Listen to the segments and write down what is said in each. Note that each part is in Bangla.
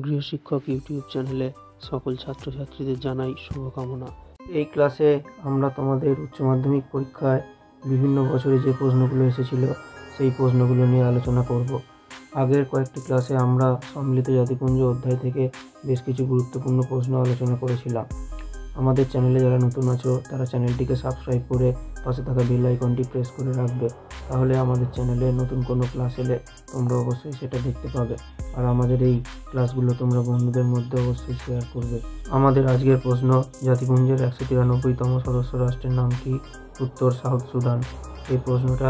গৃহশিক্ষক ইউটিউব চ্যানেলে সকল ছাত্রছাত্রীদের জানাই শুভকামনা। এই ক্লাসে আমরা তোমাদের উচ্চ মাধ্যমিক পরীক্ষায় বিভিন্ন বছরে যে প্রশ্নগুলো এসেছিল সেই প্রশ্নগুলো নিয়ে আলোচনা করব। আগের কয়েকটি ক্লাসে আমরা সম্মিলিত জাতিপুঞ্জ অধ্যায় থেকে বেশ কিছু গুরুত্বপূর্ণ প্রশ্ন আলোচনা করেছিলাম। আমাদের চ্যানেলে যারা নতুন আছো তারা চ্যানেলটিকে সাবস্ক্রাইব করে পাশে থাকা বেল আইকনটি প্রেস করে রাখবে, তাহলে আমাদের চ্যানেলে নতুন কোনো ক্লাস এলে তোমরা অবশ্যই সেটা দেখতে পাবে। আর আমাদের এই ক্লাসগুলো তোমরা বন্ধুদের মধ্যে অবশ্যই শেয়ার করবে। আমাদের আজকের প্রশ্ন, জাতিপুঞ্জের 193তম সদস্য রাষ্ট্রের নাম কি? উত্তর সাউথ সুদান। এই প্রশ্নটা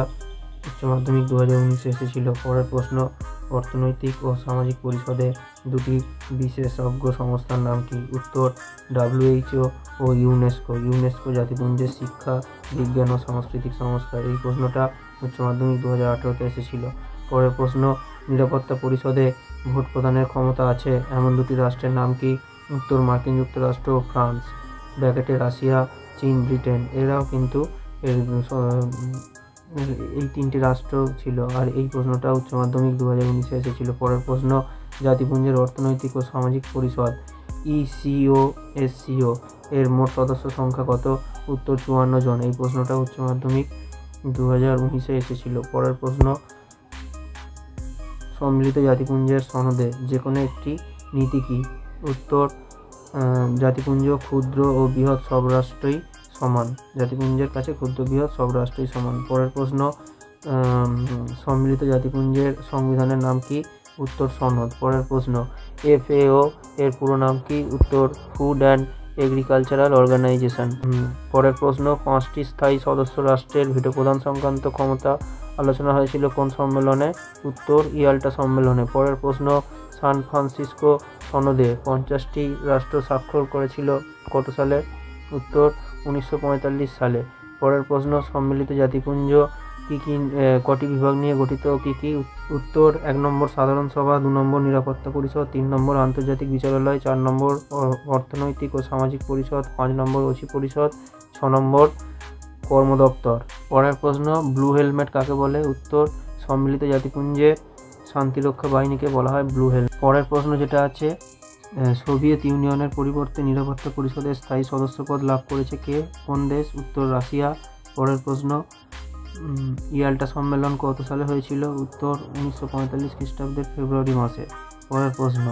উচ্চ মাধ্যমিক 2019 এসেছিল। পরের প্রশ্ন, অর্থনৈতিক ও সামাজিক পরিষদে দুটি বিশেষজ্ঞ সংস্থার নাম কি? উত্তর WHO ও ইউনেস্কো। ইউনেস্কো জাতিপুঞ্জের শিক্ষা, বিজ্ঞান ও সাংস্কৃতিক সংস্থা। এই প্রশ্নটা উচ্চ মাধ্যমিক 2018-তে এসেছিল। পরের প্রশ্ন, নিরাপত্তা পরিষদে ভোট প্রদানের ক্ষমতা আছে এমন দুটি রাষ্ট্রের নাম কি? উত্তর মার্কিন যুক্তরাষ্ট্র ও ফ্রান্স। ব্র্যাকেটে রাশিয়া, চীন, ব্রিটেন, এরাও কিন্তু এই তিনটি রাষ্ট্র ছিল। আর এই প্রশ্নটা উচ্চ মাধ্যমিক 2019-এ এসেছিল। পরের প্রশ্ন, জাতিপুঞ্জের অর্থনৈতিক ও সামাজিক পরিষদ ECOSCO এর মোট সদস্য সংখ্যা কত? উত্তর 54 জন। এই প্রশ্নটা উচ্চ মাধ্যমিক 2019-এ এসেছিল। পরের প্রশ্ন, সম্মিলিত জাতিপুঞ্জের সনদে যে কোনো একটি নীতি কি? উত্তর জাতিপুঞ্জ ক্ষুদ্র ও বৃহৎ সব রাষ্ট্রই সমান। জাতিপুঞ্জের কাছে ক্ষুদ্র বৃহৎ সব রাষ্ট্রই সমান। পরের প্রশ্ন, সম্মিলিত জাতিপুঞ্জের সংবিধানের নাম কি? উত্তর সনদ। পরের প্রশ্ন, FAO এর পুরো নাম কি? উত্তর ফুড অ্যান্ড এগ্রিকালচারাল অর্গানাইজেশন। পরের প্রশ্ন, 5টি স্থায়ী সদস্য রাষ্ট্রের ভিটো প্রদান সংক্রান্ত ক্ষমতা আলোচনা হয়েছিল কোন সম্মেলনে? উত্তর ইয়াল্টা সম্মেলনে। পরের প্রশ্ন, সান ফ্রান্সিসকো সনদে 50টি রাষ্ট্র স্বাক্ষর করেছিল কত সালে? উত্তর 1945 সালে। পরের প্রশ্ন, সম্মিলিত জাতিপুঞ্জ কটি বিভাগ নিয়ে গঠিত? কি? উত্তর 1 নম্বর সাধারণ সভা, 2 নম্বর নিরাপত্তা পরিষদ, 3 নম্বর আন্তর্জাতিক বিচারালয়, 4 নম্বর অর্থনৈতিক ও সামাজিক পরিষদ, 5 নম্বর ওসি পরিষদ, 6 নম্বর কর্ম দপ্তর। পরের প্রশ্ন, ব্লু হেলমেট কাকে বলে? উত্তর সম্মিলিত জাতিপুঞ্জের শান্তিরক্ষা বাহিনীকে বলা হয় ব্লু হেলমেট। পরের প্রশ্ন যেটা আছে, সোভিয়েত ইউনিয়নের পরিবর্তে নিরাপত্তা পরিষদের স্থায়ী সদস্যপদ লাভ করেছে কে? কোন দেশ? উত্তর রাশিয়া। পরের প্রশ্ন, ইয়াল্টা সম্মেলন কত সালে হয়েছিল? উত্তর 1945 খ্রিস্টাব্দের ফেব্রুয়ারি মাসে। পরের প্রশ্ন,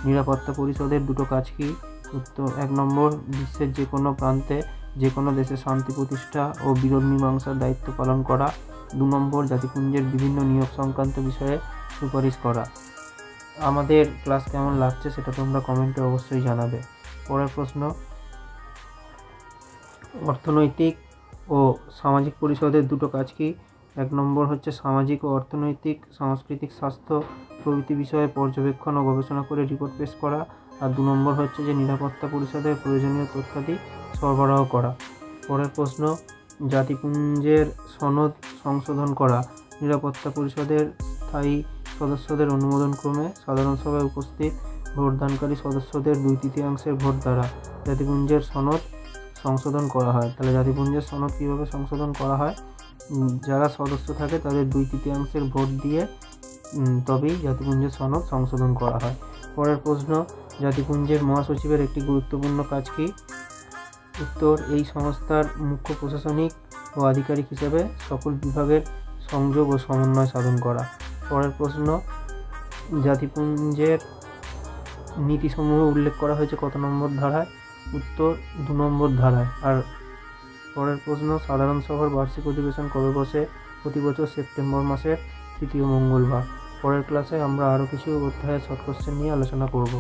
নিরাপত্তা পরিষদের দুটো কাজ কি? উত্তর 1 নম্বর বিশ্বের যে কোনো প্রান্তে যে কোনো দেশে শান্তি প্রতিষ্ঠা ও বিরোধ মীমাংসার দায়িত্ব পালন করা। 2 নম্বর জাতিপুঞ্জের বিভিন্ন নিয়োগ সংক্রান্ত বিষয়ে সুপারিশ করা। আমাদের ক্লাস কেমন লাগছে সেটা তোমরা কমেন্টে অবশ্যই জানাবে। পরের প্রশ্ন, অর্থনৈতিক ও সামাজিক পরিষদের দুটো কাজ কি? 1 নম্বর হচ্ছে সামাজিক ও অর্থনৈতিক, সাংস্কৃতিক, স্বাস্থ্য প্রভৃতি বিষয়ে পর্যবেক্ষণ ও গবেষণা করে রিপোর্ট পেশ করা। আর 2 নম্বর হচ্ছে যে নিরাপত্তা পরিষদের প্রয়োজনীয় তথ্যাদি সরবরাহ করা। পরের প্রশ্ন, জাতিপুঞ্জের সনদ সংশোধন করা। নিরাপত্তা পরিষদের স্থায়ী সদস্যদের অনুমোদন ক্রমে সাধারণ সভায় উপস্থিত ভোটদানকারী সদস্যদের 2/3 ভোট দ্বারা জাতিপুঞ্জের সনদ সংশোধন করা হয়। তাহলে জাতিপুঞ্জের সনদ কীভাবে সংশোধন করা হয়? যারা সদস্য থাকে তাদের 2/3 ভোট দিয়ে তবেই জাতিপুঞ্জের সনদ সংশোধন করা হয়। পরের প্রশ্ন, জাতিপুঞ্জের মহাসচিবের একটি গুরুত্বপূর্ণ কাজ কি? উত্তর এই সংস্থার মুখ্য প্রশাসনিক ও আধিকারিক হিসেবে সকল বিভাগের সংযোগ ও সমন্বয় সাধন করা। পরের প্রশ্ন, জাতিপুঞ্জের নীতিসমূহ উল্লেখ করা হয়েছে কত নম্বর ধারায়? উত্তর 2 নম্বর ধারায়। আর পরের প্রশ্ন, সাধারণ সভার বার্ষিক অধিবেশন কবে বসে? প্রতি বছর সেপ্টেম্বর মাসের 3য় মঙ্গলবার। পরের ক্লাসে আমরা আরও কিছু অধ্যায়ের শর্ট কোশ্চেন নিয়ে আলোচনা করব।